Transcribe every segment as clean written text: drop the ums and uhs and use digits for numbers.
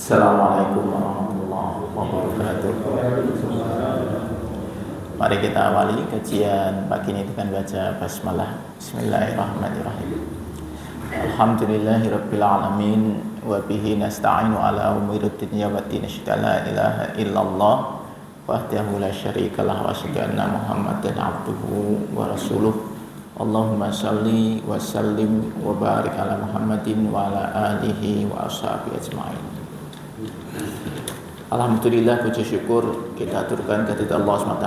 Assalamualaikum warahmatullahi wabarakatuh. Mari kita awali kajian pagi ini dengan baca basmalah. Bismillahirrahmanirrahim. Alhamdulillahirabbil alamin wa bihi nasta'inu ala umuri dunya waddin. Asyhadu la ilaha illallah wahdahu la syarikalah wa asyhadu anna Muhammadan abduhu wa rasuluh. Allahumma salli wa sallim wa barik ala Muhammadin wa ala alihi wa ashabihi ajma'in. Alhamdulillah, puji syukur kita aturkan kehadirat Allah SWT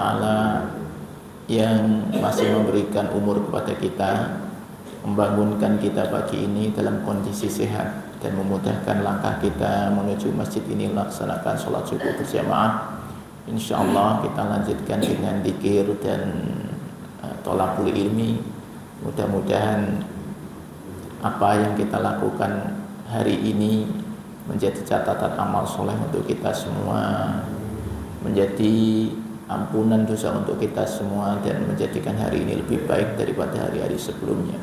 yang masih memberikan umur kepada kita, membangunkan kita pagi ini dalam kondisi sehat dan memudahkan langkah kita menuju masjid ini melaksanakan sholat subuh berjamaah. InsyaAllah kita lanjutkan dengan dzikir dan thalaqul ilmi. Mudah-mudahan apa yang kita lakukan hari ini menjadi catatan amal soleh untuk kita semua, menjadi ampunan dosa untuk kita semua, dan menjadikan hari ini lebih baik daripada hari-hari sebelumnya.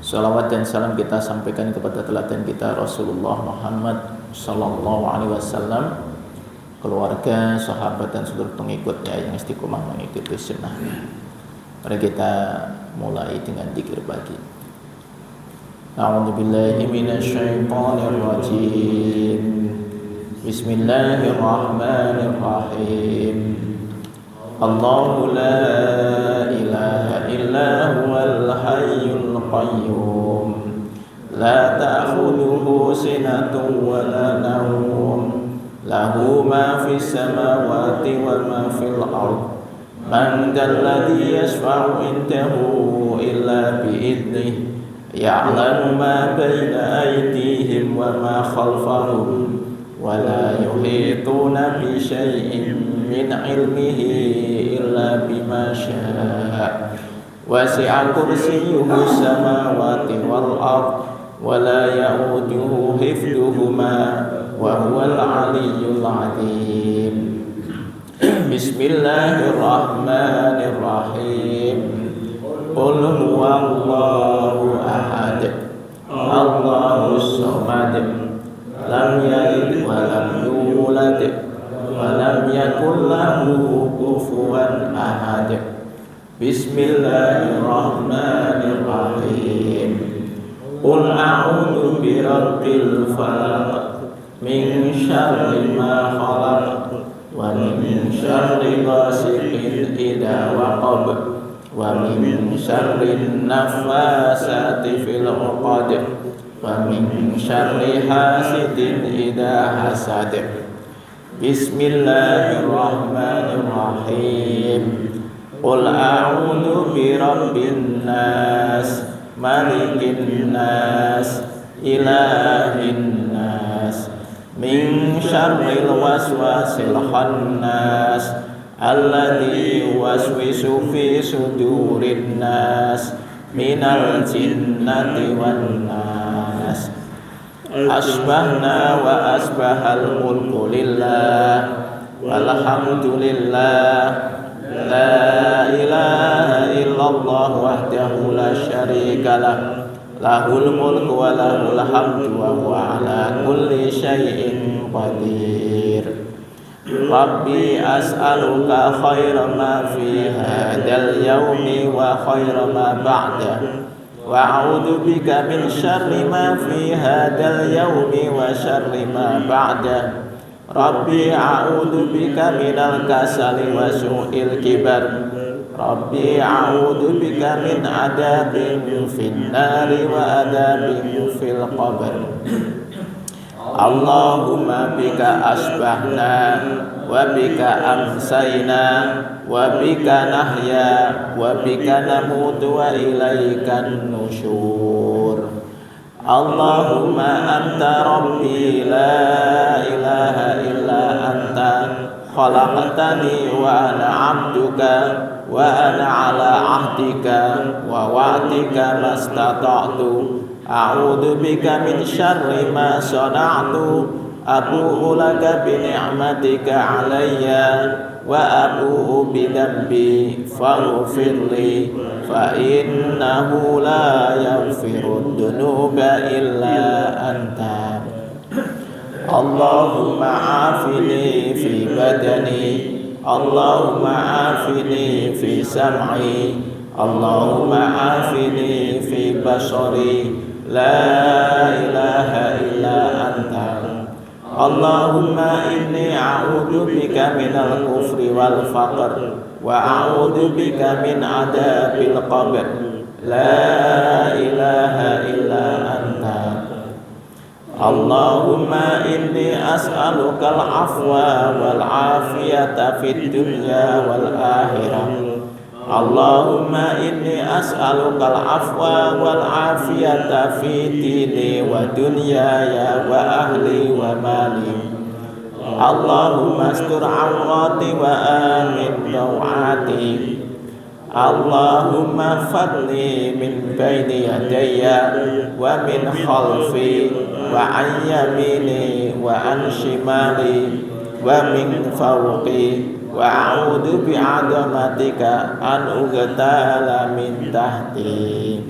Salawat dan salam kita sampaikan kepada teladan kita Rasulullah Muhammad Sallallahu Alaihi Wasallam, keluarga, sahabat dan seluruh pengikutnya yang istiqomah mengikuti sunnahnya. Mari kita mulai dengan dzikir pagi. A'udzu billahi minasyaitonir rajim. Bismillahirrahmanirrahim. Allahu la ilaha illa huwal hayyul qayyum. La ta'khudhuhu sinatun wa la nawm. Lahu ma fis samawati wa ma fil ardh. Man dzalladzi yashfa'u indahu illa bi'idnihi. Ya'lamu ma baina aydihim wa ma khalfahum wa la yuhituna bi syai'in min 'ilmihi illa bima syaa. Wasi'a kursiyyuhu samawati wal ardh wa la ya'uduhu hifdhuhuma wa huwal 'aliyyul 'azim. Bismillahirrahmanirrahim. Qul huwallahu ahad, Allahus samad, lam yalid wa lam yulad wa lam yakul lahu kufuwan ahad. Bismillahirrahmanirrahim. Qul a'udzu birabbil falaq, min syarri ma khalaq, wa min syarri ghasiqin idza waqab, wa min syarri naffasati fil 'uqad, wa min syarri hasidin idza hasad. Bismillahirrahmanirrahim. Qul a'udzu birabbin nas, malikin nas, ilahin nas, min syarril waswasil khannas, alladzi yuwaswisu fi sudurin nas, minal jinnati wan nas. Asbahna wa asbahal mulku lillah, walhamdulillah, la ilaha illallah wahdahu la syarikalah, lahul mulku wa lahul hamdu wa huwa ala kulli syai'in qadir. Rabbi as'aluka khaira ma fi hadzal yaumi wa khaira ma ba'da, wa a'udzu bika min syarri ma fi hadzal yaumi wa syarri ma ba'da. Rabbi a'udzu bika minal kasali wa su'il kibar. Rabbi a'udzu bika min adabin fin nari wa adabin fil qabr. Allahumma bika asbahna wa bika amsayna wa bika nahya wa bika namutu wa ilaikan nusyur. Allahumma anta rabbi la ilaha illa anta, khalaqtani wa ana 'abduka wa ana 'ala 'ahdika wa wa'dika mastata'tu. A'udzu bika min syarri ma sana'tu. Abu'u laka bi ni'matika 'alayya wa abu'u bi dhanbi faghfirli fa innahu la yaghfiru dzunuba illa anta. Allahumma afini fi badani, Allahumma afini fi sam'i, Allahumma afini fi basari, la ilaha illa anta. Allahumma inni a'udzu bika minal kufri wal faqr wa a'udzu bika min adzabil qabr, la ilaha illa anta. Allahumma inni as'aluka al-afwa wal afiyata fid dunya wal akhirah. Allahumma inni as'aluka al-afwa wal afiyata fi dini wa dunyaya wa ahli wa mali. Allahumma astur awrati wa amin rawati. Allahumma fadli min baini yadayya wa min khalfi wa an yamini wa an shimali wa min fawqi wa a'udzu bi'azamatika an ughtala min tahti.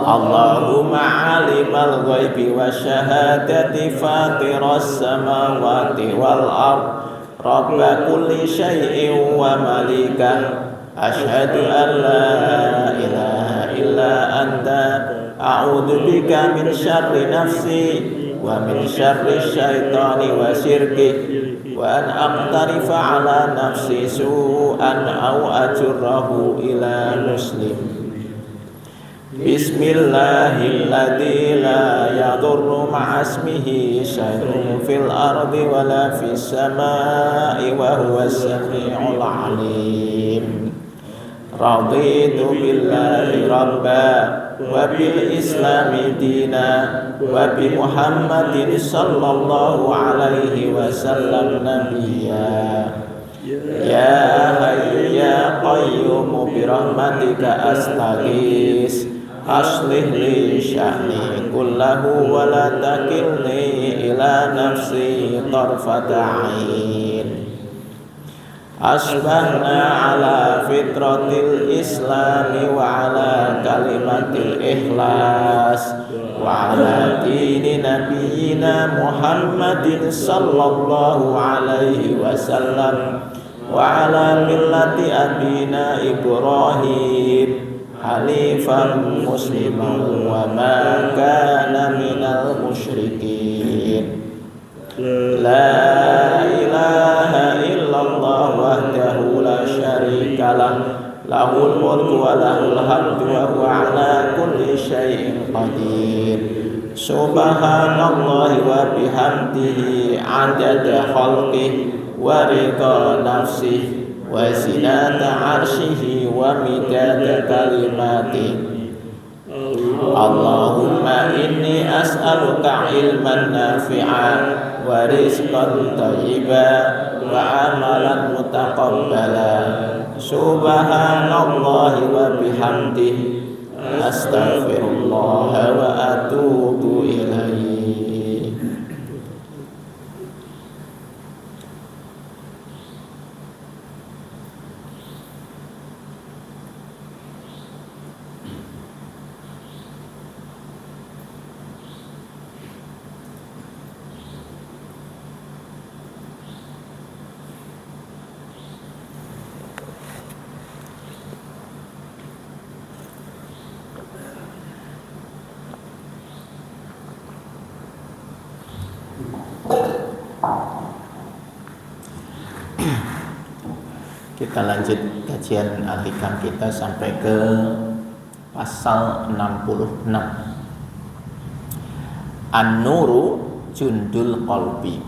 Allahumma alimal ghaibi wasyahadati fatiras samawati wal ard rabba kulli syai'in wa malikah. Asyhadu an la ilaha illa anta a'udzu bika min syarri nafsi wa min syarri syaitani wa syirki wa an aqtarifa ala nafsi su'an aw ajurrahu ila muslim. Bismillahilladzi la yadurru ma'asmihi syai'un fil ardi wala fis samai wa huwas sami'ul 'alim. Raditu billahi rabba wa bil islami dina wa bi Muhammadin sallallahu alaihi wasallam nabiyya. Ya hayyu ya qayyum bi rahmatika astaghis aslih li sya'ni kullahu wa la takilni ila nafsi tarfata 'ain. Asbahna ala fitratil islami wa ala kalimatil ikhlas wa ala dini nabiyyina Muhammadin sallallahu alaihi wasallam wa ala millati abina Ibrahim hanifan musliman wa ma kana minal musyrikin. La ilaha illallah wahdahu la syarika lah, lahul mulku wa lahul hamdu wa huwa ala kulli syai'in qadir. Subhanallahi wa bihamdihi adada khalqihi wa rida nafsihi wa zinata arshihi wa midada kalimatihi. Allahumma inni as'aluka ilman nafi'an wa rizqan thayyiban wa amalan mutaqabbala. Subhanallahi wa bihamdihi astaghfirullah wa atubu ilaihi. Kita lanjut kajian al-hikam kita sampai ke pasal 66. An-nuru jundul qalbi.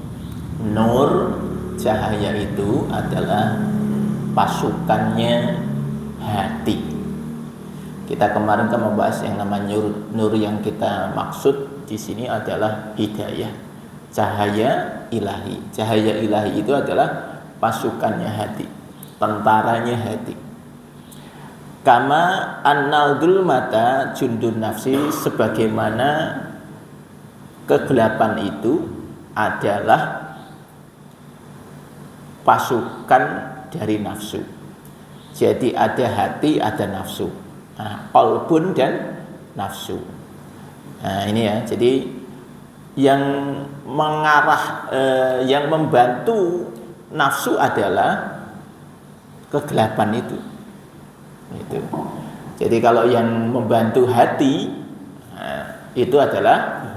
Nur, cahaya itu adalah pasukannya hati. Kita kemarin kan membahas yang namanya nur yang kita maksud di sini adalah hidayah, cahaya ilahi. Cahaya ilahi itu adalah pasukannya hati, tentaranya hati. Kama annal dzulmata jundun nafsi, sebagaimana kegelapan itu adalah pasukan dari nafsu. Jadi ada hati, ada nafsu. Qalbun dan nafsu. Nah ini ya, jadi yang mengarah yang membantu nafsu adalah kegelapan itu. Jadi kalau yang membantu hati itu adalah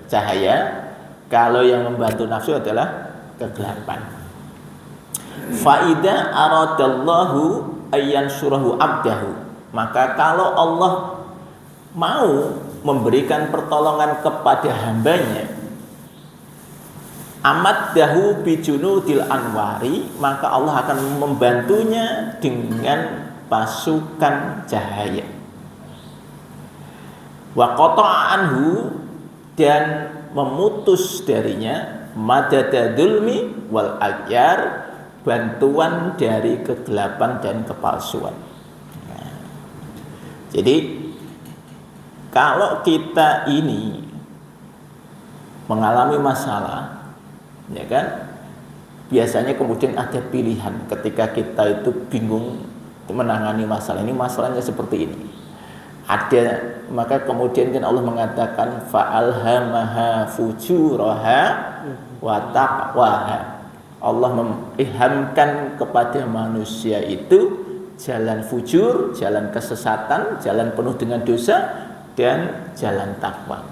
cahaya, kalau yang membantu nafsu adalah kegelapan. Faida aradallahu ayyan surahu abdahu, maka kalau Allah mau memberikan pertolongan kepada hambanya, amaddahu bijunudil anwari, maka Allah akan membantunya dengan pasukan cahaya. Wa qata'a anhu, dan memutus darinya madadadulmi wal agyar, bantuan dari kegelapan dan kepalsuan. Nah, jadi kalau kita ini mengalami masalah, ya kan, biasanya kemudian ada pilihan ketika kita itu bingung menangani masalah ini, masalahnya seperti ini. Maka kemudian kan Allah mengatakan fa'alhamaha fujuraha wa taqwaha. Allah mengilhamkan kepada manusia itu jalan fujur, jalan kesesatan, jalan penuh dengan dosa, dan jalan takwa.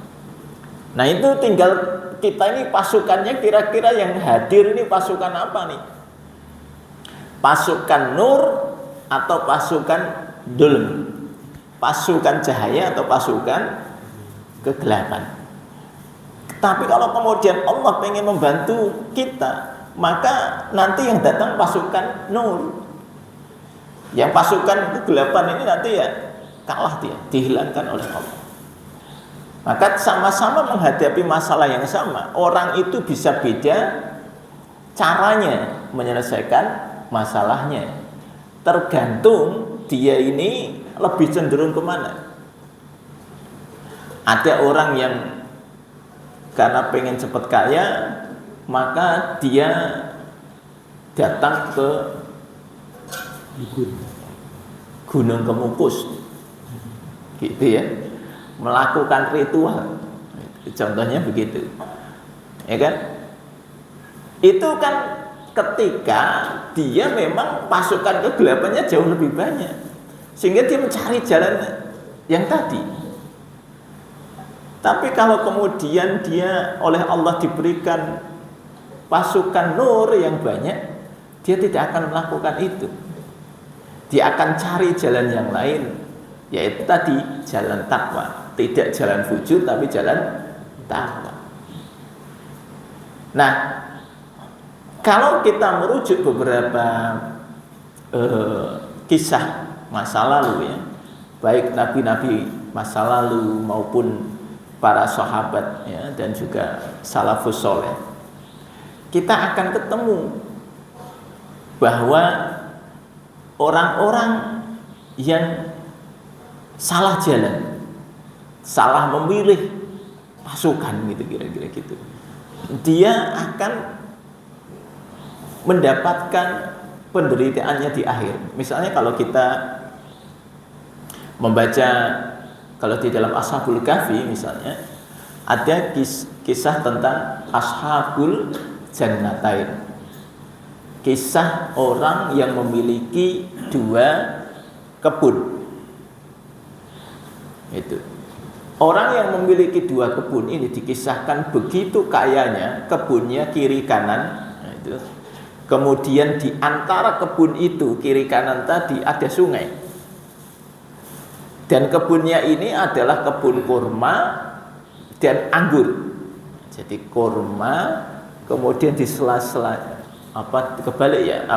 Nah itu tinggal kita ini pasukannya, kira-kira yang hadir ini pasukan apa nih? Pasukan nur atau pasukan dulm? Pasukan cahaya atau pasukan kegelapan? Tapi kalau kemudian Allah pengen membantu kita, maka nanti yang datang pasukan nur. Yang pasukan kegelapan ini nanti ya kalah, dia dihilangkan oleh Allah. Maka sama-sama menghadapi masalah yang sama. Orang itu bisa beda caranya menyelesaikan masalahnya, tergantung dia ini lebih cenderung kemana. Ada orang yang karena pengen cepat kaya, maka dia datang ke Gunung Kemukus, gitu ya, melakukan ritual. Contohnya begitu, ya kan? Itu kan ketika dia memang pasukan kegelapannya jauh lebih banyak, sehingga dia mencari jalan yang tadi. Tapi kalau kemudian dia oleh Allah diberikan pasukan nur yang banyak, dia tidak akan melakukan itu. Dia akan cari jalan yang lain, yaitu tadi jalan takwa. Tidak jalan fujur, tapi jalan takwa. Nah, kalau kita merujuk beberapa kisah masa lalu ya, baik nabi-nabi masa lalu maupun para sahabat ya, dan juga salafus soleh, kita akan ketemu bahwa orang-orang yang salah jalan, salah memilih pasukan gitu, kira-kira gitu, dia akan mendapatkan penderitaannya di akhir. Misalnya kalau kita membaca, kalau di dalam Ashabul Kahfi misalnya, ada kisah tentang Ashabul Jannatain, kisah orang yang memiliki 2 kebun. Itu orang yang memiliki 2 kebun ini dikisahkan begitu kayanya, kebunnya kiri kanan. Nah, itu. Kemudian di antara kebun itu kiri kanan tadi ada sungai. Dan kebunnya ini adalah kebun kurma dan anggur. Jadi kurma, kemudian di sela-sela kebalik ya,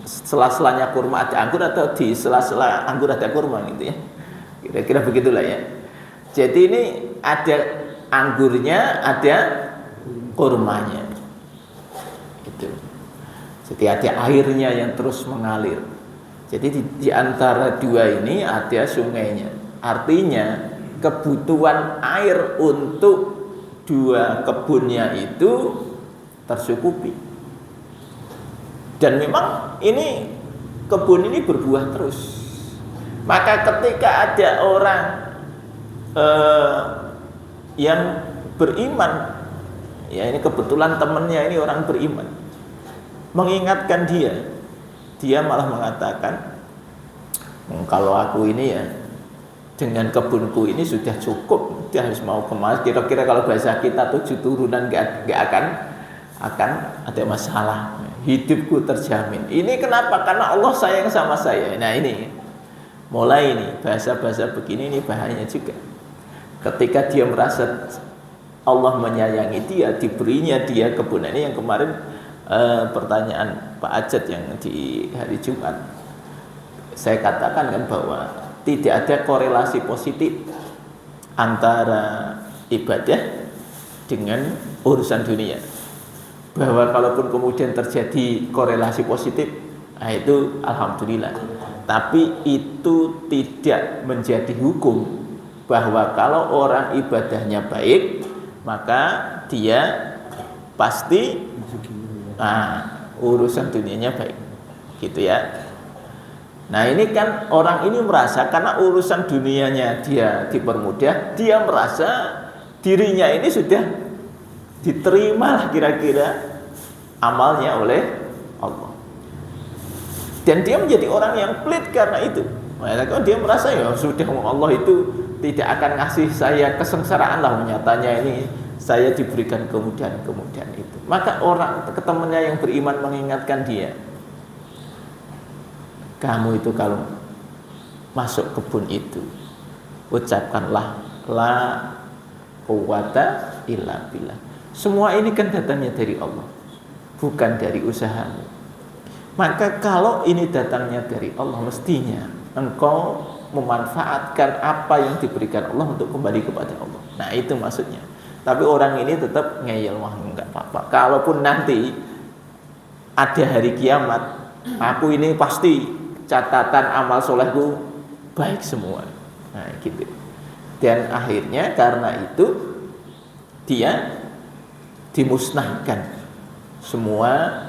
sela-selanya kurma ada anggur, atau di sela-sela anggur ada kurma gitu ya. Kira-kira begitulah ya. Jadi ini ada anggurnya, ada kurmanya. Gitu. Jadi ada airnya yang terus mengalir. Jadi di antara 2 ini ada sungainya. Artinya kebutuhan air untuk 2 kebunnya itu tercukupi. Dan memang ini kebun ini berbuah terus. Maka ketika ada orang yang beriman. Ya, ini kebetulan temannya ini orang beriman. Mengingatkan dia malah mengatakan, kalau aku ini ya dengan kebunku ini sudah cukup, dia harus mau kemas. Kira-kira kalau bahasa kita 7 turunan gak akan ada masalah. Hidupku terjamin. Ini kenapa? Karena Allah sayang sama saya. Nah ini mulai ini bahasa-bahasa begini ini bahaya juga. Ketika dia merasa Allah menyayangi dia, diberinya dia kebun. Ini yang kemarin pertanyaan Pak Ajat yang di hari Jumat, saya katakan kan bahwa tidak ada korelasi positif antara ibadah dengan urusan dunia. Bahwa kalaupun kemudian terjadi korelasi positif, nah itu alhamdulillah. Tapi itu tidak menjadi hukum bahwa kalau orang ibadahnya baik, maka dia pasti urusan dunianya baik, gitu ya. Nah ini kan orang ini merasa karena urusan dunianya dia dipermudah, dia merasa dirinya ini sudah diterima lah kira-kira amalnya oleh Allah. Dan dia menjadi orang yang pelit karena itu. Makanya dia merasa ya sudah Allah itu tidak akan ngasih saya kesengsaraan lah, nyatanya ini saya diberikan kemudahan-kemudahan itu. Maka orang temannya yang beriman mengingatkan dia, kamu itu kalau masuk kebun itu ucapkanlah la quwwata illa billah. Semua ini kan datangnya dari Allah, bukan dari usahamu. Maka kalau ini datangnya dari Allah, mestinya engkau memanfaatkan apa yang diberikan Allah untuk kembali kepada Allah. Nah itu maksudnya. Tapi orang ini tetap ngeyel, wah enggak apa-apa. Kalaupun nanti ada hari kiamat, aku ini pasti catatan amal solehku baik semua. Nah gitu. Dan akhirnya karena itu dia dimusnahkan semua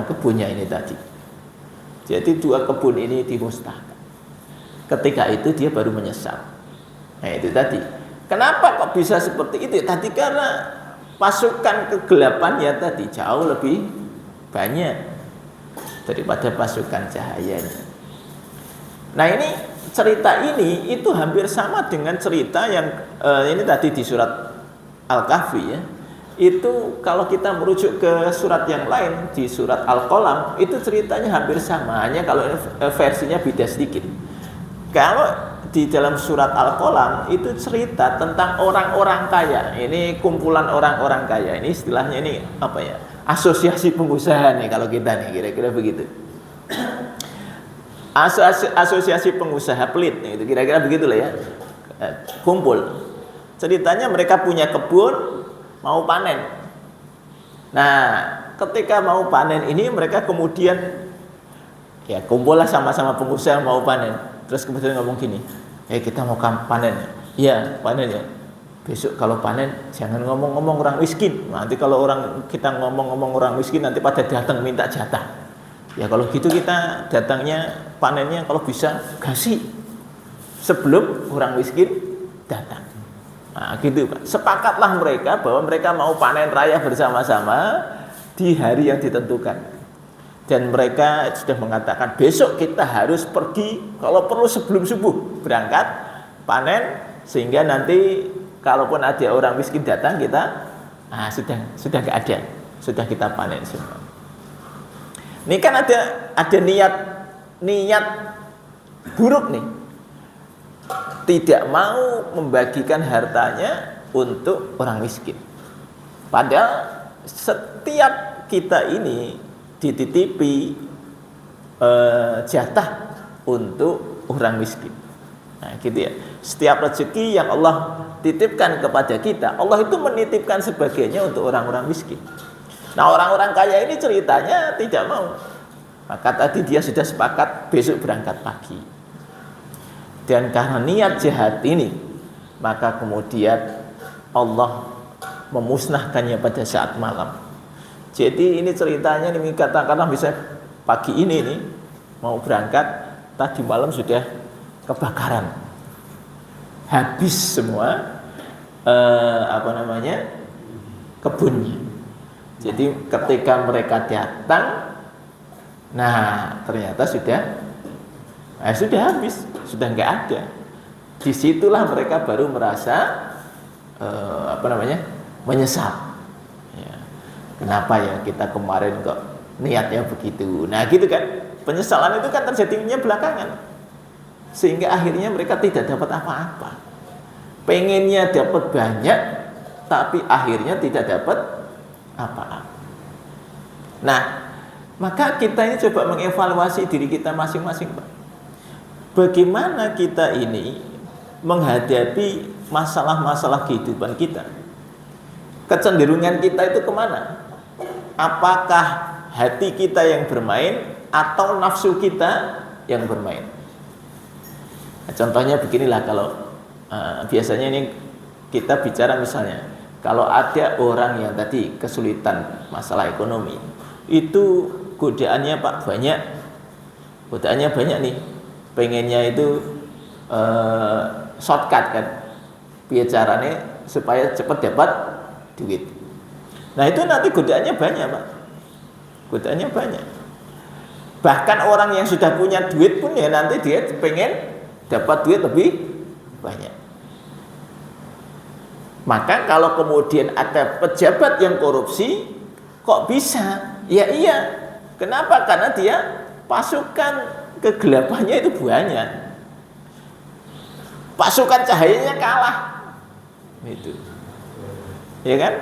kebunnya ini tadi. Jadi 2 kebun ini dimusnahkan. Ketika itu dia baru menyesal. Nah itu tadi. Kenapa kok bisa seperti itu? Tadi karena pasukan kegelapannya tadi jauh lebih banyak daripada pasukan cahayanya. Nah ini cerita ini itu hampir sama dengan cerita yang ini tadi di surat Al-Kahfi ya. Itu kalau kita merujuk ke surat yang lain di surat Al-Qalam itu ceritanya hampir sama, hanya kalau versinya beda sedikit. Kalau di dalam surat Al-Qalam itu cerita tentang orang-orang kaya. Ini kumpulan orang-orang kaya. Ini istilahnya ini apa ya? Asosiasi pengusaha nih kalau kita nih kira-kira begitu. Asosiasi pengusaha pelit nih, itu kira-kira begitulah ya. Kumpul. Ceritanya mereka punya kebun mau panen. Nah, ketika mau panen ini mereka kemudian ya kumpullah sama-sama pengusaha mau panen. Terus kemudian ngomong gini, kita mau panen. Iya, panen ya. Besok kalau panen jangan ngomong-ngomong orang miskin. Nanti kalau kita ngomong-ngomong orang miskin nanti pada datang minta jatah. Ya kalau gitu kita datangnya panennya kalau bisa kasih sebelum orang miskin datang. Nah gitu Pak. Sepakatlah mereka bahwa mereka mau panen raya bersama-sama di hari yang ditentukan. Dan mereka sudah mengatakan besok kita harus pergi kalau perlu sebelum subuh berangkat panen sehingga nanti kalaupun ada orang miskin datang kita sudah nggak ada, sudah kita panen semua. Ini kan ada niat buruk nih, tidak mau membagikan hartanya untuk orang miskin. Padahal setiap kita ini dititipi jatah untuk orang miskin. Nah, gitu ya. Setiap rezeki yang Allah titipkan kepada kita, Allah itu menitipkan sebagainya untuk orang-orang miskin. Nah, orang-orang kaya ini ceritanya tidak mau. Maka tadi dia sudah sepakat besok berangkat pagi. Dan karena niat jahat ini, maka kemudian Allah memusnahkannya pada saat malam. Jadi ini ceritanya ini katakanlah bisa pagi ini nih mau berangkat, tadi malam sudah kebakaran. Habis semua apa namanya, kebunnya. Jadi ketika mereka datang, nah ternyata sudah habis, sudah nggak ada. Disitulah mereka baru merasa apa namanya, menyesal. Ya. Kenapa ya kita kemarin kok niatnya begitu? Nah gitu kan, penyesalan itu kan terjadinya belakangan, sehingga akhirnya mereka tidak dapat apa-apa. Pengennya dapat banyak, tapi akhirnya tidak dapat apa-apa. Nah, maka kita ini coba mengevaluasi diri kita masing-masing, Pak. Bagaimana kita ini menghadapi masalah-masalah kehidupan kita? Kecenderungan kita itu kemana? Apakah hati kita yang bermain atau nafsu kita yang bermain? Nah, contohnya beginilah, kalau biasanya ini kita bicara misalnya, kalau ada orang yang tadi kesulitan masalah ekonomi, itu godaannya Pak banyak, godaannya banyak nih, pengennya itu shortcut kan, biar caranya supaya cepat dapat duit. Nah itu nanti godaannya banyak Pak, godaannya banyak. Bahkan orang yang sudah punya duit pun ya nanti dia pengen dapat duit lebih banyak. Maka kalau kemudian ada pejabat yang korupsi, kok bisa? Ya iya. Kenapa? Karena dia pasukan kegelapannya itu banyak, pasukan cahayanya kalah, itu, ya kan?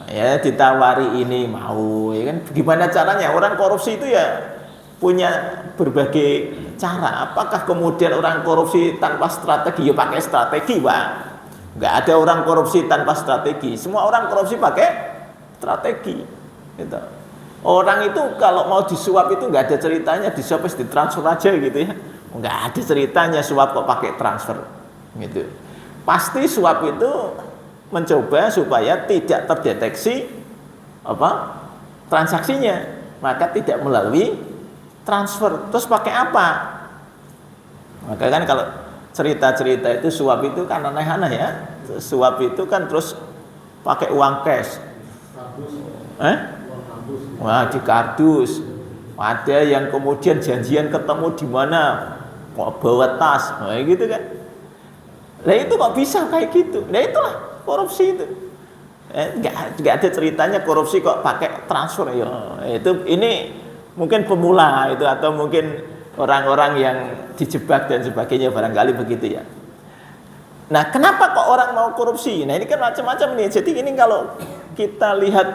Ya ditawari ini mau, ya kan? Gimana caranya? Orang korupsi itu ya punya berbagai cara. Apakah kemudian orang korupsi tanpa strategi? Ya pakai strategi, Pak. Nggak ada orang korupsi tanpa strategi. Semua orang korupsi pakai strategi. Gitu. Orang itu kalau mau disuap itu nggak ada ceritanya disuap ditransfer aja gitu ya. Nggak ada ceritanya suap kok pakai transfer. Gitu. Pasti suap itu mencoba supaya tidak terdeteksi apa transaksinya, maka tidak melalui transfer. Terus pakai apa? Maka kan kalau cerita-cerita itu suap itu kan aneh-aneh ya. Suap itu kan terus pakai uang cash. Wah, di kardus. Ada yang kemudian janjian ketemu di mana, kok bawa tas, nah, gitu kan. Nah itu kok bisa kayak gitu. Nah itulah korupsi itu. Nggak ada ceritanya korupsi kok pakai transfer ya. Itu ini mungkin pemula itu, atau mungkin orang-orang yang dijebak dan sebagainya, barangkali begitu ya. Nah, kenapa kok orang mau korupsi? Nah, ini kan macam-macam nih. Jadi ini kalau kita lihat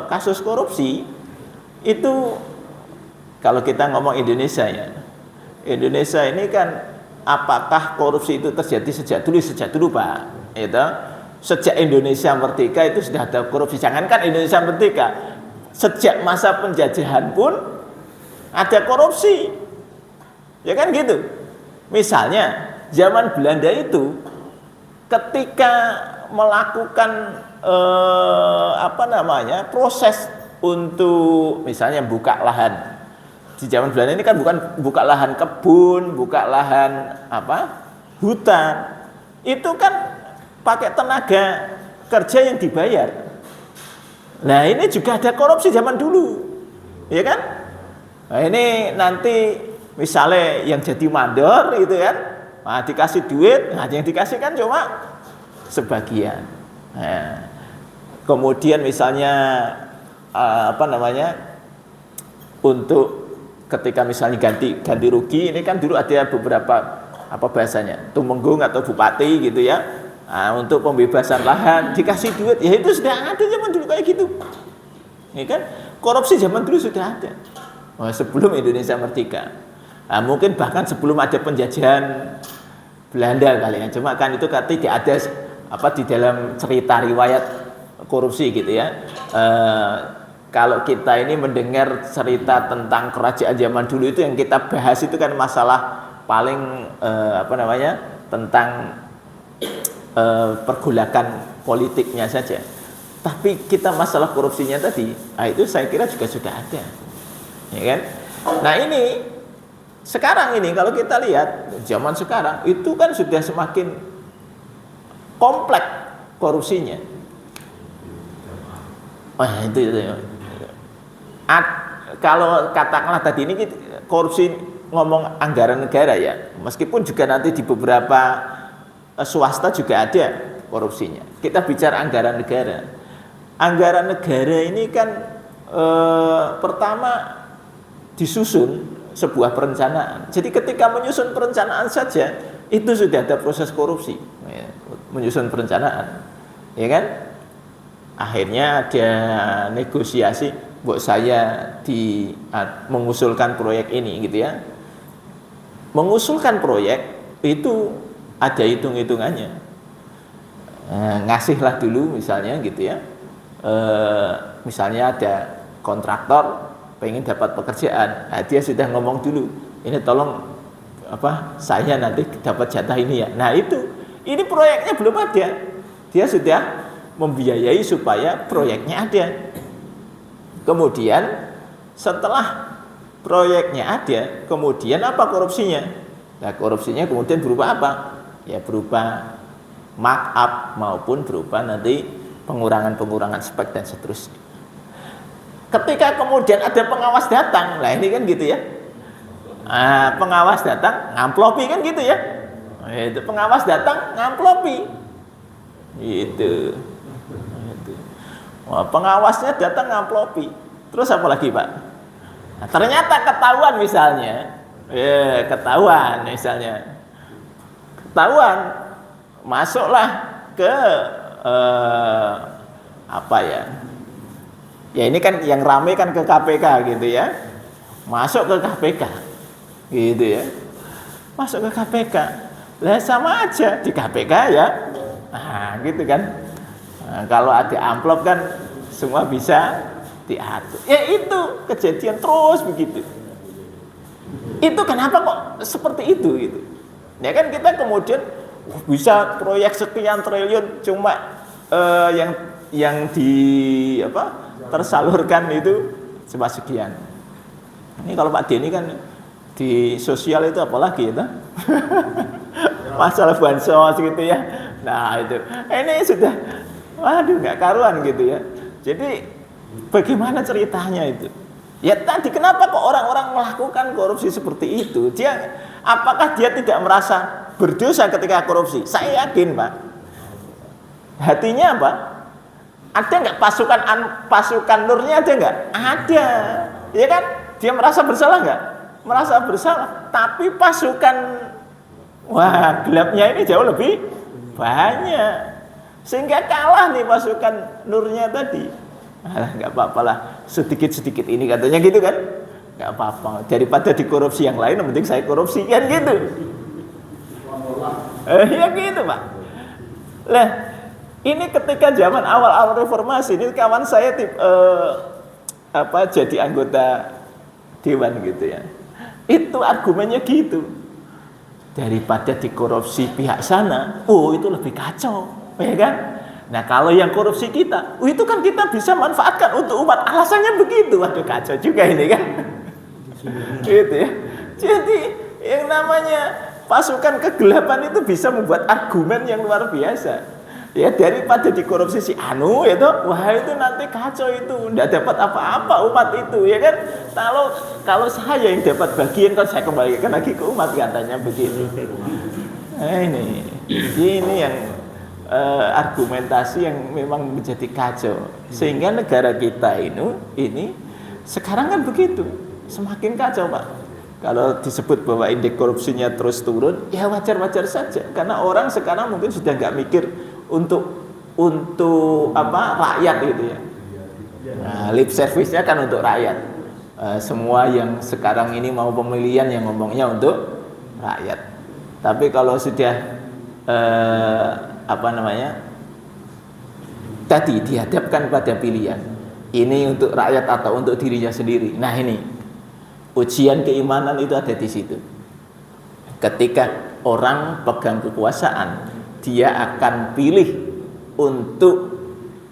kasus korupsi itu, kalau kita ngomong Indonesia ya, Indonesia ini kan apakah korupsi itu terjadi sejak dulu Pak? Itu sejak Indonesia merdeka itu sudah ada korupsi. Jangankan Indonesia merdeka, sejak masa penjajahan pun ada korupsi, ya kan gitu. Misalnya zaman Belanda itu ketika melakukan proses untuk misalnya buka lahan. Di zaman Belanda ini kan bukan buka lahan kebun, buka lahan hutan. Itu kan pakai tenaga kerja yang dibayar. Nah, ini juga ada korupsi zaman dulu. Ya kan? Nah, ini nanti misalnya yang jadi mandor gitu kan, nah, dikasih duit, nah yang dikasih kan cuma sebagian. Nah, kemudian misalnya untuk ketika misalnya ganti rugi, ini kan dulu ada beberapa bahasanya, tumenggung atau bupati gitu ya. Nah, untuk pembebasan lahan dikasih duit, ya itu sudah ada zaman dulu kayak gitu. Ini kan korupsi zaman dulu sudah ada. Sebelum Indonesia merdeka. Nah, mungkin bahkan sebelum ada penjajahan Belanda kali ya. Cuma kan itu tidak ada di dalam cerita riwayat korupsi gitu ya. Kalau kita ini mendengar cerita tentang kerajaan zaman dulu, itu yang kita bahas itu kan masalah paling tentang pergolakan politiknya saja. Tapi kita masalah korupsinya tadi, itu saya kira juga sudah ada. Ya kan? Nah, ini sekarang ini kalau kita lihat zaman sekarang itu kan sudah semakin kompleks korupsinya. Wah, itu. Kalau katakanlah tadi ini korupsi ngomong anggaran negara ya, meskipun juga nanti di beberapa swasta juga ada korupsinya. Kita bicara anggaran negara. Anggaran negara ini kan pertama disusun sebuah perencanaan. Jadi ketika menyusun perencanaan saja itu sudah ada proses korupsi, ya, menyusun perencanaan, ya kan? Akhirnya ada negosiasi, buat saya mengusulkan proyek ini gitu ya. Mengusulkan proyek itu ada hitung-hitungannya. Ngasihlah dulu misalnya gitu ya. Misalnya ada kontraktor pengen dapat pekerjaan, nah, dia sudah ngomong dulu, ini tolong saya nanti dapat jatah ini ya. Nah ini proyeknya belum ada, dia sudah membiayai supaya proyeknya ada. Kemudian setelah proyeknya ada, kemudian apa korupsinya? Nah korupsinya kemudian berupa apa? Ya berupa markup maupun berupa nanti pengurangan spek dan seterusnya. Ketika kemudian ada pengawas datang, nah ini kan gitu ya. Pengawas datang ngamplopi kan gitu ya. Itu pengawas datang ngamplopi. Gitu. Wah, pengawasnya datang ngamplopi. Terus apa lagi, Pak? Nah, ternyata ketahuan misalnya. Ketahuan. Masuklah ke Ya ini kan yang rame kan ke KPK gitu ya. Masuk ke KPK. Gitu ya. Masuk ke KPK. Lah sama aja di KPK ya. Nah, gitu kan. Nah, kalau ada amplop kan semua bisa diatur. Ya itu kejadian terus begitu. Itu kenapa kok seperti itu gitu. Ya kan kita kemudian bisa proyek sekian triliun cuma yang tersalurkan itu cuma sekian. Ini kalau Pak Denny kan di sosial itu apalagi itu masalah bansos gitu ya. Nah itu ini sudah waduh nggak karuan gitu ya. Jadi bagaimana ceritanya itu? Ya tadi kenapa kok orang-orang melakukan korupsi seperti itu? Apakah dia tidak merasa berdosa ketika korupsi? Saya yakin, Pak. Hatinya apa? Ada nggak pasukan nurnya ada nggak? Ada, ya kan? Dia merasa bersalah nggak? Merasa bersalah. Tapi pasukan gelapnya ini jauh lebih banyak, sehingga kalah nih pasukan nurnya tadi. Nggak apa-apa lah, sedikit-sedikit ini katanya gitu kan? Nggak apa-apa. Daripada dikorupsi yang lain, yang penting saya korupsi kan gitu. Ya gitu, Pak. Lah. Ini ketika zaman awal-awal reformasi, ini kawan saya jadi anggota dewan gitu ya. Itu argumennya gitu. Daripada dikorupsi pihak sana, itu lebih kacau, ya kan? Nah kalau yang korupsi kita, itu kan kita bisa manfaatkan untuk umat. Alasannya begitu, waduh kacau juga ini kan? Gitu ya. Jadi yang namanya pasukan kegelapan itu bisa membuat argumen yang luar biasa. Ya daripada dikorupsi si anu itu, itu nanti kacau itu, enggak dapat apa-apa umat itu, ya kan? Kalau saya yang dapat bagian kan saya kembalikan lagi ke umat katanya begitu. Nah, ini yang argumentasi yang memang menjadi kacau, sehingga negara kita ini sekarang kan begitu, semakin kacau, Pak. Kalau disebut bahwa indeks korupsinya terus turun, ya wajar-wajar saja, karena orang sekarang mungkin sudah nggak mikir untuk rakyat gitu ya. Nah, lip service-nya kan untuk rakyat. Semua yang sekarang ini mau pemilihan yang ngomongnya untuk rakyat. Tapi kalau sudah tadi dihadapkan pada pilihan, ini untuk rakyat atau untuk dirinya sendiri. Nah ini ujian keimanan itu ada di situ. Ketika orang pegang kekuasaan, dia akan pilih untuk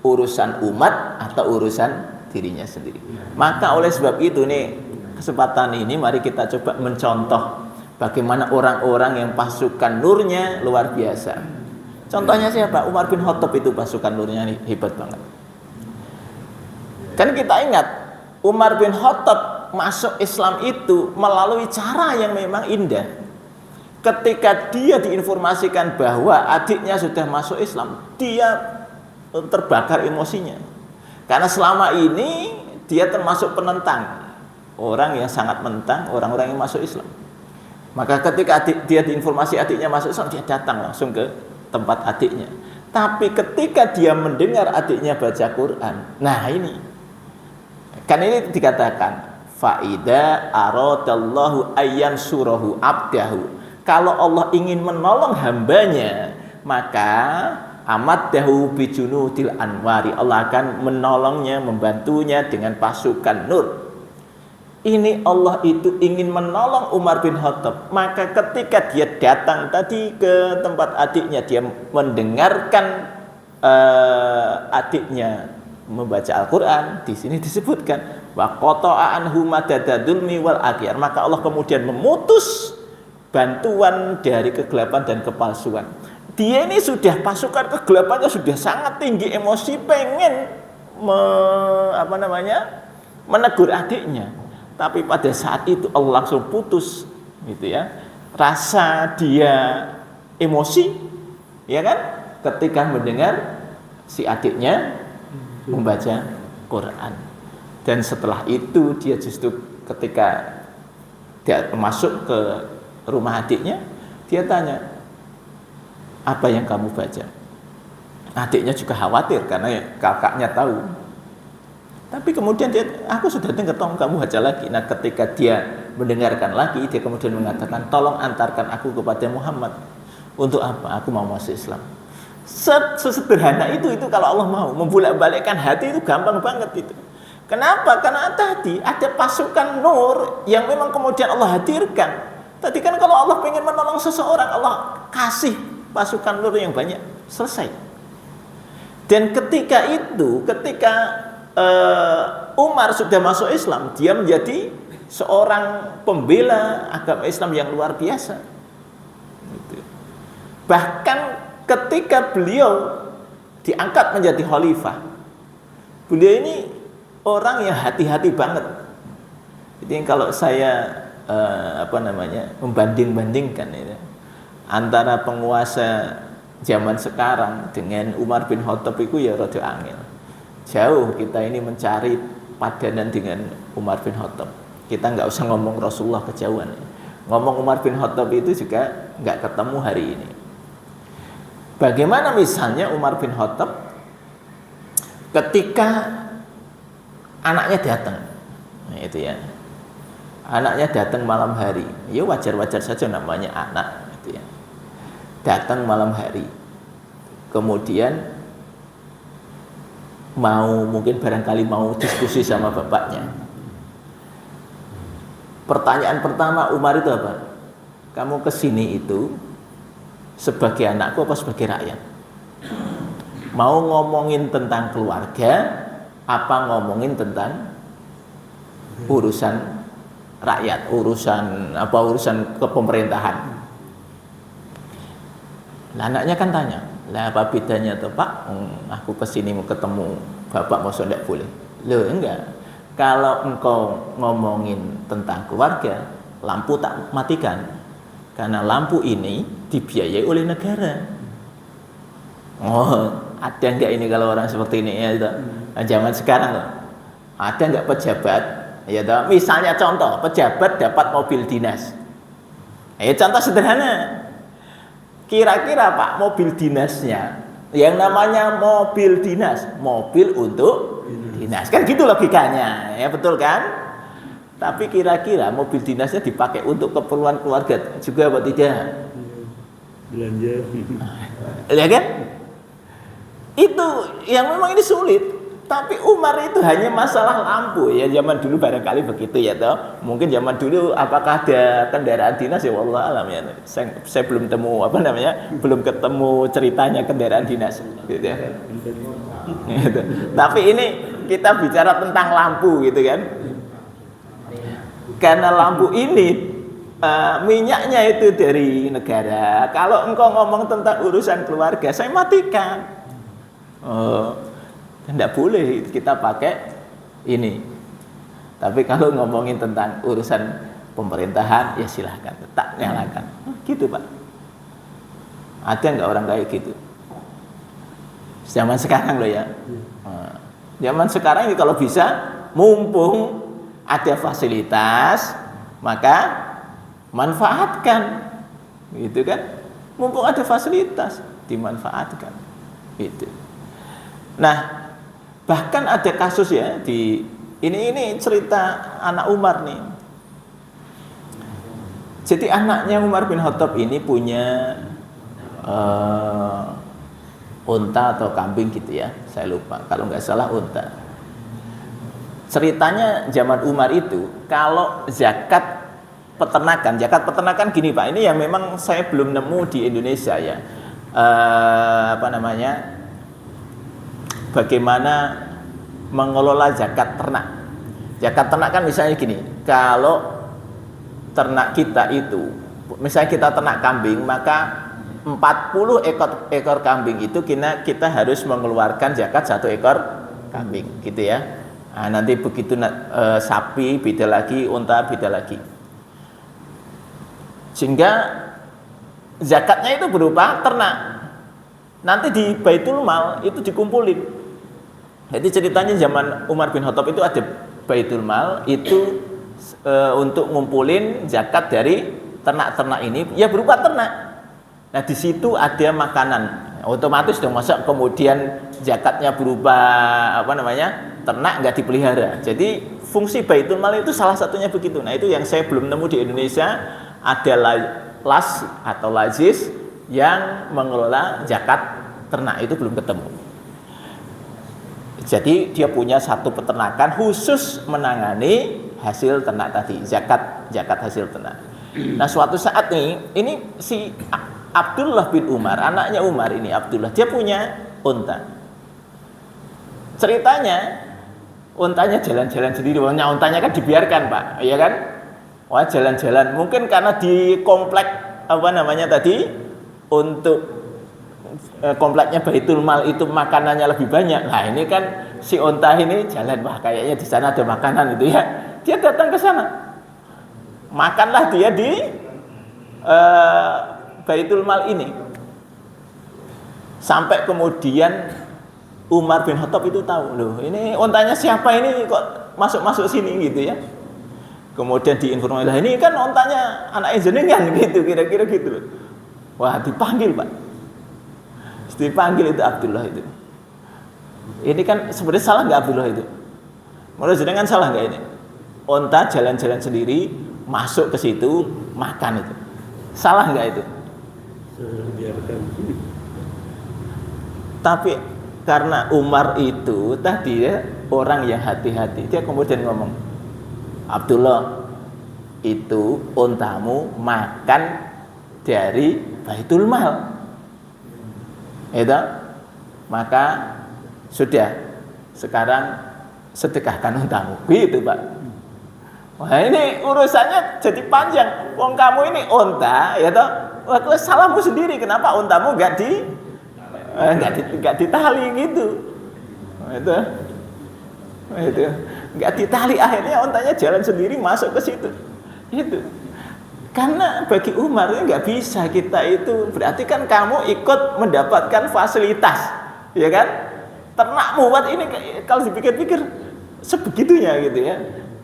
urusan umat atau urusan dirinya sendiri. Maka oleh sebab itu nih, kesempatan ini mari kita coba mencontoh bagaimana orang-orang yang pasukan nurnya luar biasa. Contohnya siapa? Umar bin Khattab itu pasukan nurnya hebat banget. Kan kita ingat Umar bin Khattab masuk Islam itu melalui cara yang memang indah. Ketika dia diinformasikan bahwa adiknya sudah masuk Islam, dia terbakar emosinya. Karena selama ini dia termasuk penentang, orang yang sangat menentang orang-orang yang masuk Islam. Maka ketika dia diinformasi adiknya masuk Islam, dia datang langsung ke tempat adiknya. Tapi ketika dia mendengar adiknya baca Quran, nah ini kan ini dikatakan faida aradallahu ayyan surahu abdahu. Kalau Allah ingin menolong hambanya, maka amaddahu bijunudil anwari. Allah akan menolongnya, membantunya dengan pasukan nur. Ini Allah itu ingin menolong Umar bin Khattab. Maka ketika dia datang tadi ke tempat adiknya, dia mendengarkan adiknya membaca Al-Quran. Di sini disebutkan wa qata'a anhu madadadulmi wal akhir. Maka Allah kemudian memutus bantuan dari kegelapan dan kepalsuan. Dia ini sudah pasukan kegelapannya sudah sangat tinggi, emosi pengen menegur adiknya. Tapi pada saat itu Allah langsung putus, gitu ya, rasa dia emosi, ya kan, ketika mendengar si adiknya membaca Quran. Dan setelah itu dia justru ketika dia masuk ke rumah adiknya, dia tanya, apa yang kamu baca? Adiknya juga khawatir karena kakaknya tahu. Tapi kemudian aku sudah dengar, tolong kamu baca lagi. Nah ketika dia mendengarkan lagi, dia kemudian mengatakan, tolong antarkan aku kepada Muhammad. Untuk apa? Aku mau masuk Islam. Sesederhana itu kalau Allah mau membolak-balikkan hati itu gampang banget itu. Kenapa? Karena tadi ada pasukan nur yang memang kemudian Allah hadirkan. Tadi kan kalau Allah pengen menolong seseorang, Allah kasih pasukan nur yang banyak, selesai. Dan ketika Umar sudah masuk Islam, dia menjadi seorang pembela agama Islam yang luar biasa. Bahkan ketika beliau diangkat menjadi khalifah, beliau ini orang yang hati-hati banget. Jadi kalau saya membanding-bandingkan ini antara penguasa zaman sekarang dengan Umar bin Khattab itu ya rada angel. Jauh kita ini mencari padanan dengan Umar bin Khattab. Kita nggak usah ngomong Rasulullah kejauhan. Ngomong Umar bin Khattab itu juga nggak ketemu hari ini. Bagaimana misalnya Umar bin Khattab ketika anaknya datang, nah, itu ya, anaknya datang malam hari, ya wajar-wajar saja namanya anak, gitu ya. Datang malam hari, kemudian mungkin barangkali mau diskusi sama bapaknya. Pertanyaan pertama Umar itu apa? Kamu kesini itu sebagai anakku apa sebagai rakyat? Mau ngomongin tentang keluarga apa ngomongin tentang urusan rakyat, urusan kepemerintahan? Nah, anaknya kan tanya, lah apa bedanya tuh Pak? Aku kesini mau ketemu bapak, mau tidak boleh? Loh enggak. Kalau engkau ngomongin tentang keluarga, lampu tak matikan, karena lampu ini dibiayai oleh negara. Oh, ada enggak ini kalau orang seperti ini ya? Nah, zaman sekarang ada enggak pejabat? Ya, misalnya contoh pejabat dapat mobil dinas. Contoh sederhana. Kira-kira Pak, mobil dinasnya, yang namanya mobil dinas, mobil untuk dinas, kan gitu logikanya, ya betul kan? Tapi kira-kira mobil dinasnya dipakai untuk keperluan keluarga juga apa tidak? Belanja. Ya kan? Itu yang memang ini sulit. Tapi Umar itu hanya masalah lampu, ya zaman dulu barangkali begitu ya toh. Mungkin zaman dulu apakah ada kendaraan dinas ya wallah alam ya. Saya belum belum ketemu ceritanya kendaraan dinas gitu ya. Gitu. Tapi ini kita bicara tentang lampu gitu kan. Karena lampu ini minyaknya itu dari negara. Kalau engkau ngomong tentang urusan keluarga, saya matikan. Tidak boleh kita pakai ini. Tapi kalau ngomongin tentang urusan pemerintahan, ya silahkan, tak nyalakan. Gitu Pak. Ada nggak orang kayak gitu? Zaman sekarang loh ya. Zaman sekarang ini kalau bisa, mumpung ada fasilitas, maka manfaatkan, gitu kan? Mumpung ada fasilitas, dimanfaatkan, gitu. Nah, bahkan ada kasus ya di ini cerita anak Umar nih. Jadi anaknya Umar bin Khattab ini punya unta atau kambing gitu ya, saya lupa, kalau nggak salah unta. Ceritanya zaman Umar itu kalau zakat peternakan gini Pak, ini yang memang saya belum nemu di Indonesia ya, bagaimana mengelola zakat ternak. Zakat ternak kan misalnya gini, kalau ternak kita itu, misalnya kita ternak kambing, maka 40 ekor kambing itu kita harus mengeluarkan zakat 1 ekor kambing, gitu ya. Nah, nanti begitu sapi beda lagi, unta beda lagi. Sehingga zakatnya itu berupa ternak. Nanti di Baitul Mal itu dikumpulin. Jadi ceritanya zaman Umar bin Khattab itu ada Baitul Mal itu untuk ngumpulin zakat dari ternak-ternak ini, ya berupa ternak. Nah di situ ada makanan, otomatis dong, masa kemudian zakatnya berupa ternak nggak dipelihara. Jadi fungsi Baitul Mal itu salah satunya begitu. Nah itu yang saya belum nemu di Indonesia, ada las atau lazis yang mengelola zakat ternak, itu belum ketemu. Jadi dia punya satu peternakan khusus menangani hasil ternak tadi, zakat hasil ternak. Nah suatu saat nih, ini si Abdullah bin Umar, anaknya Umar ini Abdullah, dia punya unta. Ceritanya untanya jalan-jalan sendiri. Untanya kan dibiarkan Pak, ya kan? Wah jalan-jalan. Mungkin karena di komplek tadi, untuk kompleknya Baitul Mal itu makanannya lebih banyak. Nah ini kan si unta ini jalan, wah kayaknya di sana ada makanan itu ya. Dia datang ke sana, makanlah dia di Baitul Mal ini. Sampai kemudian Umar bin Khattab itu tahu, loh ini untanya siapa ini kok masuk sini gitu ya. Kemudian diinformasi, lah ini kan untanya anak jenengan gitu, kira-kira gitu. Wah dipanggil Pak, dipanggil itu Abdullah itu. Ini kan sebenarnya salah nggak Abdullah itu? Menurut jenengan salah nggak ini? Unta jalan-jalan sendiri masuk ke situ makan itu, salah nggak itu? Tapi karena Umar itu tadi ya orang yang hati-hati, dia kemudian ngomong, Abdullah, itu untamu makan dari Baitul Mal, itu, maka sudah sekarang sedekahkan untamu, gitu Pak. Wah ini urusannya jadi panjang. Wong kamu ini unta, ya toh, wah salahmu sendiri, kenapa untamu nggak ditali gitu, itu nggak ditali, akhirnya untanya jalan sendiri masuk ke situ, itu. Karena bagi Umar ini nggak bisa kita itu, berarti kan kamu ikut mendapatkan fasilitas, ya kan? Ternakmu buat ini, kalau dipikir-pikir sebegitunya gitu ya.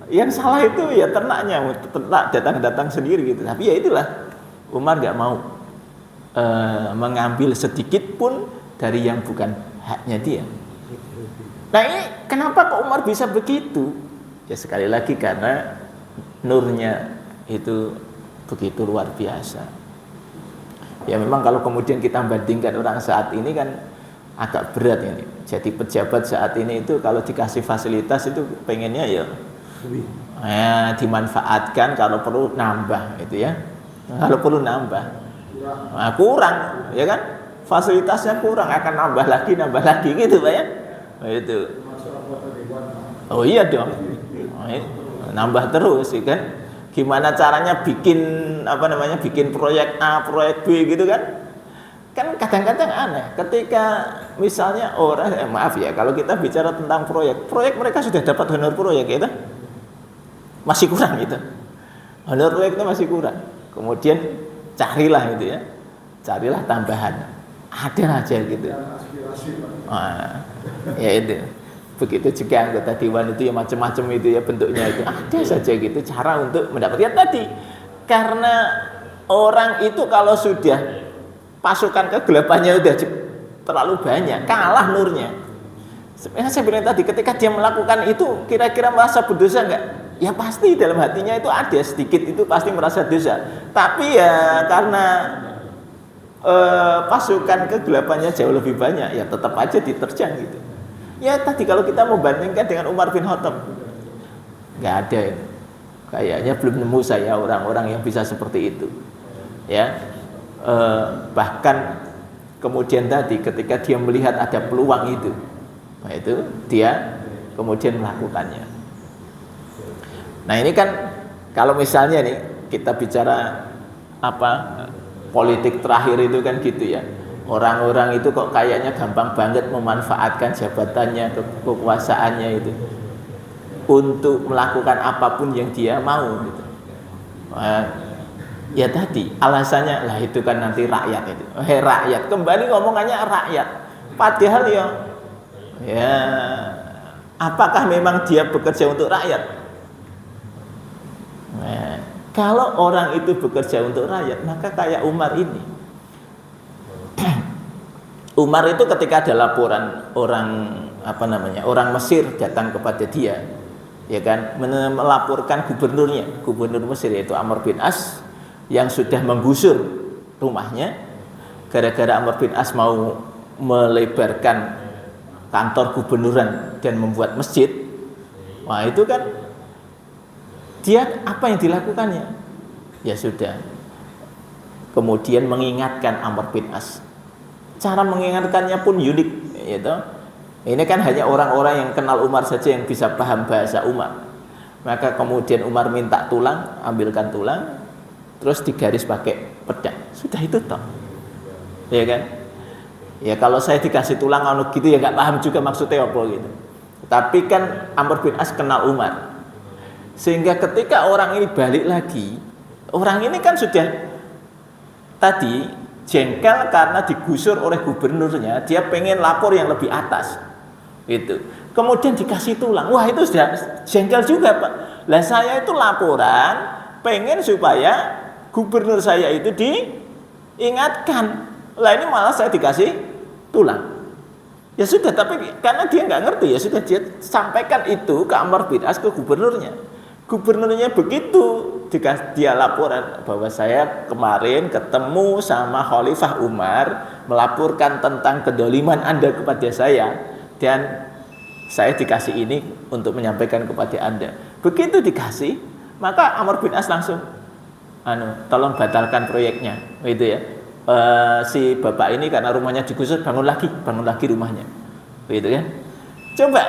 Yang salah itu ya ternaknya, ternak datang sendiri gitu. Tapi ya itulah, Umar nggak mau mengambil sedikit pun dari yang bukan haknya dia. Nah ini kenapa kok Umar bisa begitu? Ya sekali lagi karena nurnya itu begitu luar biasa. Ya memang kalau kemudian kita bandingkan orang saat ini kan agak berat ini. Jadi pejabat saat ini itu kalau dikasih fasilitas itu pengennya ya dimanfaatkan, kalau perlu nambah itu ya. Kalau perlu nambah. Nah, kurang, ya kan? Fasilitasnya kurang, akan nambah lagi gitu Pak ya. Itu. Oh iya dong. Nambah terus ya kan? gimana caranya bikin proyek A, proyek B gitu kan. Kan kadang-kadang aneh ketika misalnya orang maaf ya kalau kita bicara tentang proyek mereka sudah dapat honor proyek gitu masih kurang gitu, honor proyeknya masih kurang, kemudian carilah tambahan, ada aja gitu. Ya itu begitu juga anggota dewan itu ya macam-macam itu ya bentuknya itu ada saja gitu cara untuk mendapatkan tadi, karena orang itu kalau sudah pasukan kegelapannya udah terlalu banyak, kalah nurnya. Sebenarnya saya bilang tadi, ketika dia melakukan itu kira-kira merasa berdosa enggak? Ya pasti dalam hatinya itu ada sedikit itu pasti merasa dosa. Tapi ya karena pasukan kegelapannya jauh lebih banyak, ya tetap aja diterjang gitu. Ya tadi kalau kita mau bandingkan dengan Umar bin Khattab, nggak ada ya. Kayaknya belum nemu saya orang-orang yang bisa seperti itu. Ya. Bahkan kemudian tadi ketika dia melihat ada peluang itu, nah itu dia kemudian melakukannya. Nah ini kan kalau misalnya nih kita bicara politik terakhir itu kan gitu ya, orang-orang itu kok kayaknya gampang banget memanfaatkan jabatannya, kekuasaannya itu untuk melakukan apapun yang dia mau gitu. Ya tadi alasannya lah itu kan nanti rakyat itu. Rakyat kembali ngomongannya rakyat. Padahal ya apakah memang dia bekerja untuk rakyat? Nah, kalau orang itu bekerja untuk rakyat, maka kayak Umar ini. Umar itu ketika ada laporan orang Mesir datang kepada dia, ya kan, melaporkan gubernur Mesir yaitu Amr bin As yang sudah menggusur rumahnya gara-gara Amr bin As mau melebarkan kantor gubernuran dan membuat masjid. Wah itu kan dia apa yang dilakukannya? Ya sudah, kemudian mengingatkan Amr bin As. Cara mengingatkannya pun unik, gitu. Ini kan hanya orang-orang yang kenal Umar saja yang bisa paham bahasa Umar. Maka kemudian Umar minta tulang, ambilkan tulang, terus digaris pakai pedang, sudah itu toh, ya kan? Ya kalau saya dikasih tulang gitu ya nggak paham juga maksudnya apa gitu. Tapi kan Amr bin As kenal Umar, sehingga ketika orang ini balik lagi, orang ini kan sudah tadi jengkel karena digusur oleh gubernurnya, dia pengen lapor yang lebih atas, itu. Kemudian dikasih tulang, wah itu sudah jengkel juga Pak. Lah saya itu laporan, pengen supaya gubernur saya itu diingatkan, lah ini malah saya dikasih tulang. Ya sudah, tapi karena dia nggak ngerti ya sudah dia sampaikan itu ke Amr bin As, ke gubernurnya. Gubernurnya begitu dia laporan bahwa saya kemarin ketemu sama Khalifah Umar melaporkan tentang kedoliman Anda kepada saya dan saya dikasih ini untuk menyampaikan kepada Anda. Begitu dikasih, maka Amr bin As langsung tolong batalkan proyeknya, gitu ya. Si bapak ini karena rumahnya digusur, bangun lagi rumahnya, gitu kan. Coba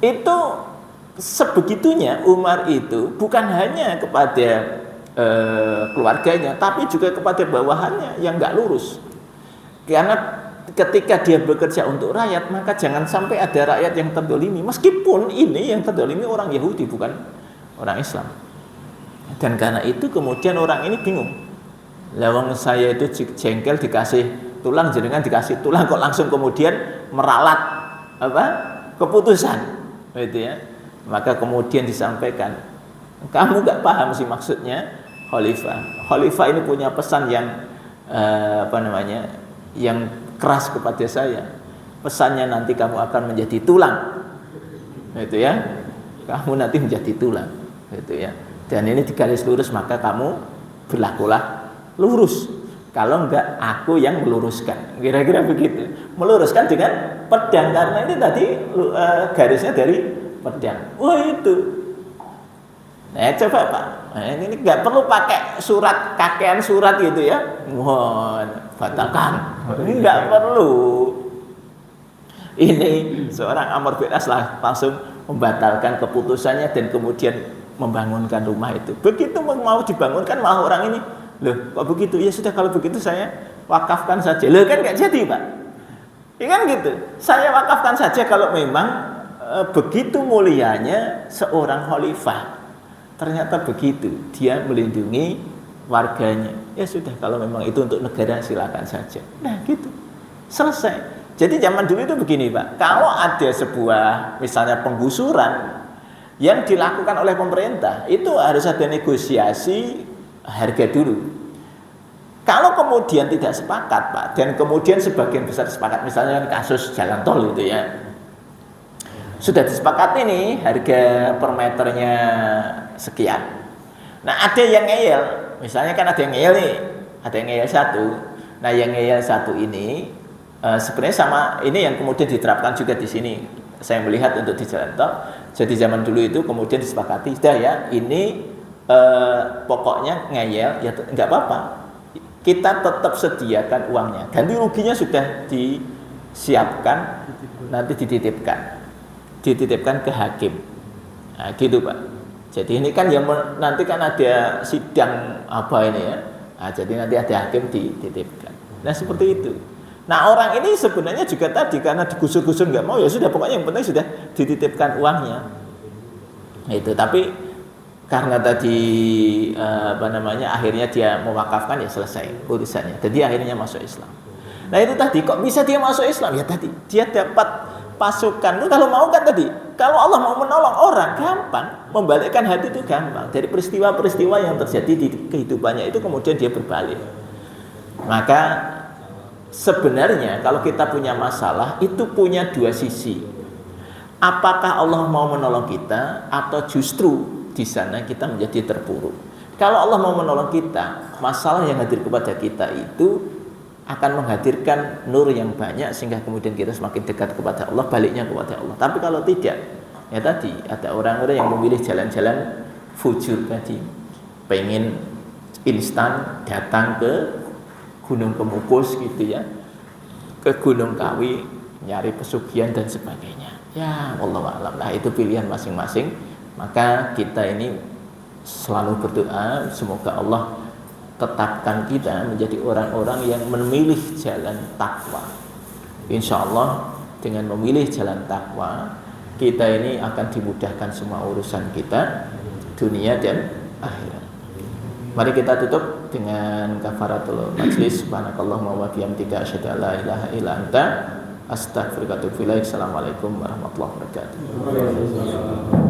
itu sebegitunya Umar itu bukan hanya kepada keluarganya, tapi juga kepada bawahannya yang nggak lurus. Karena ketika dia bekerja untuk rakyat, maka jangan sampai ada rakyat yang terdolimi, meskipun ini yang terdolimi orang Yahudi bukan orang Islam. Dan karena itu kemudian orang ini bingung. Lawang saya itu jengkel dikasih tulang, jenengan dikasih tulang kok langsung kemudian meralat keputusan, gitu ya. Maka kemudian disampaikan, kamu nggak paham sih maksudnya Khalifah. Khalifah ini punya pesan yang yang keras kepada saya. Pesannya nanti kamu akan menjadi tulang, gitu ya. Kamu nanti menjadi tulang, gitu ya. Dan ini digaris lurus, maka kamu berlakulah lurus. Kalau enggak, aku yang meluruskan. Kira-kira begitu. Meluruskan dengan pedang, karena ini tadi garisnya dari pedang. Wah itu. Nah coba Pak, ini enggak perlu pakai surat, kakean surat gitu ya. Wah, batalkan. Ini enggak perlu. Ini seorang Amr bin As langsung membatalkan keputusannya dan kemudian membangunkan rumah itu. Begitu mau dibangunkan malah orang ini, loh kok begitu? Ya sudah kalau begitu saya wakafkan saja. Loh kan nggak jadi Pak. Ya kan gitu. Saya wakafkan saja kalau memang begitu mulianya seorang khalifah. Ternyata begitu, dia melindungi warganya. Ya sudah kalau memang itu untuk negara silakan saja. Nah gitu. Selesai. Jadi zaman dulu itu begini Pak. Kalau ada sebuah misalnya penggusuran yang dilakukan oleh pemerintah, itu harus ada negosiasi harga dulu. Kalau kemudian tidak sepakat Pak, dan kemudian sebagian besar sepakat, misalnya kasus jalan tol itu ya, sudah disepakati nih harga per meternya sekian. Nah ada yang ngeyel, misalnya kan ada yang ngeyel nih, ada yang ngeyel satu. Nah yang ngeyel satu ini sebenarnya sama ini yang kemudian diterapkan juga di sini. Saya melihat untuk di jalan tol. Jadi zaman dulu itu kemudian disepakati, sudah ya ini pokoknya ngeyel ya nggak apa-apa. Kita tetap sediakan uangnya. Ganti ruginya sudah disiapkan, nanti dititipkan ke hakim. Nah, gitu Pak. Jadi ini kan yang nanti kan ada sidang apa ini ya. Nah, jadi nanti ada hakim dititipkan. Nah seperti itu. Nah orang ini sebenarnya juga tadi karena digusur-gusur nggak mau ya sudah pokoknya yang penting sudah dititipkan uangnya. Nah, itu tapi karena tadi akhirnya dia mewakafkan ya selesai urusannya. Jadi akhirnya masuk Islam. Nah itu tadi kok bisa dia masuk Islam ya tadi dia dapat pasukan. Kalau mau kan tadi kalau Allah mau menolong orang gampang, membalikkan hati itu gampang. Dari peristiwa-peristiwa yang terjadi di kehidupannya itu kemudian dia berbalik. Maka sebenarnya kalau kita punya masalah itu punya dua sisi. Apakah Allah mau menolong kita atau justru di sana kita menjadi terpuruk? Kalau Allah mau menolong kita, masalah yang hadir kepada kita itu akan menghadirkan nur yang banyak sehingga kemudian kita semakin dekat kepada Allah, baliknya kepada Allah. Tapi kalau tidak, ya tadi ada orang-orang yang memilih jalan-jalan fujur tadi, pengen instan datang ke Gunung Kemukus gitu ya, ke Gunung Kawi nyari pesugihan dan sebagainya. Ya wallahu a'lam lah, itu pilihan masing-masing. Maka kita ini selalu berdoa semoga Allah tetapkan kita menjadi orang-orang yang memilih jalan takwa. Insya Allah dengan memilih jalan takwa kita ini akan dimudahkan semua urusan kita dunia dan akhirat. Mari kita tutup dengan kafaratul majlis. Subhanakallahumma wa bihamdika asyhadu an la ilaha illa anta astaghfiruka wa atubu ilaik. Assalamualaikum warahmatullahi wabarakatuh.